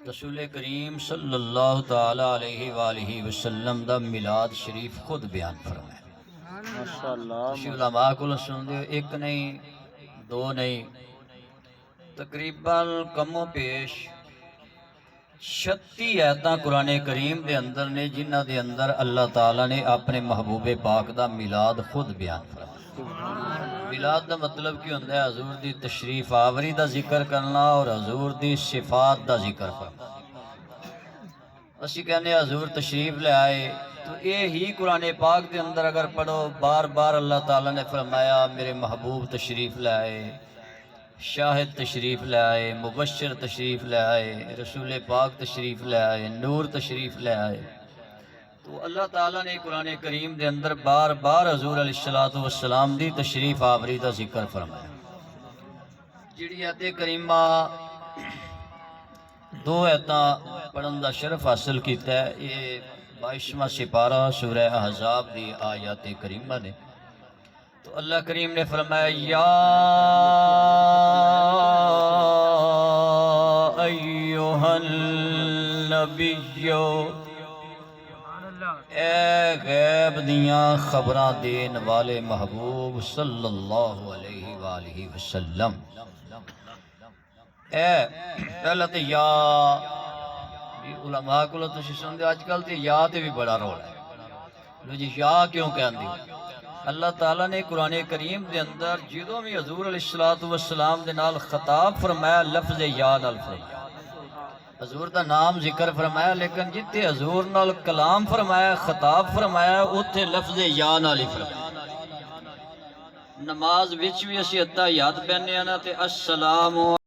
رسول کریم صلی اللہ تعالی علیہ وآلہ وسلم دا میلاد شریف خود بیان فرمایا۔ ماشاءاللہ تسی علماء کو سن دے، ایک نہیں دو نہیں، تقریباً کم و پیش 36 آیتاں قرآن کریم دے اندر نے جنہ دے اندر اللہ تعالیٰ نے اپنے محبوب پاک دا میلاد خود بیان فرمایا۔ میلاد دا مطلب کی ہوندہ ہے حضور دی تشریف آوری دا ذکر کرنا اور حضور دی صفات دا ذکر کرنا۔ اسی کہنے حضور تشریف لے آئے تو یہ ہی قرآن پاک دے اندر اگر پڑھو بار بار اللہ تعالیٰ نے فرمایا میرے محبوب تشریف لے آئے، شاہد تشریف لے آئے، مبشر تشریف لے آئے، رسول پاک تشریف لے آئے، نور تشریف لے آئے۔ تو اللہ تعالیٰ نے قرآن کریم دے اندر بار بار حضور علیہ السلام دی تشریف آوری دا ذکر فرمایا۔ جڑی آیت کریمہ دو آیتاں پڑھن دا شرف حاصل کیتا ہے، یہ 22واں سپارہ سورہ احزاب دی آیات کریمہ نے۔ تو اللہ کریم نے فرمایا یا ایہا النبی، اے غیب دیاں خبراں دین والے محبوب صلی اللہ علیہ وآلہ وسلم، اے پہلا تے یا علماء کو تسی سن دے آج کل تے یا تے بھی بڑا رول ہے۔ لو جی یا کیوں کہندی؟ اللہ تعالیٰ نے قرآن کریم دے اندر جدوں بھی حضور علیہ السلام دے نال خطاب فرمایا لفظ یا نال فرمایا، حضور دا نام ذکر فرمایا، لیکن جتے حضور نال کلام فرمایا خطاب فرمایا اتھے لفظ یا نال ہی فرمایا۔ نماز وچ بھی اسی اتحیات پڑھنے نا تے السلام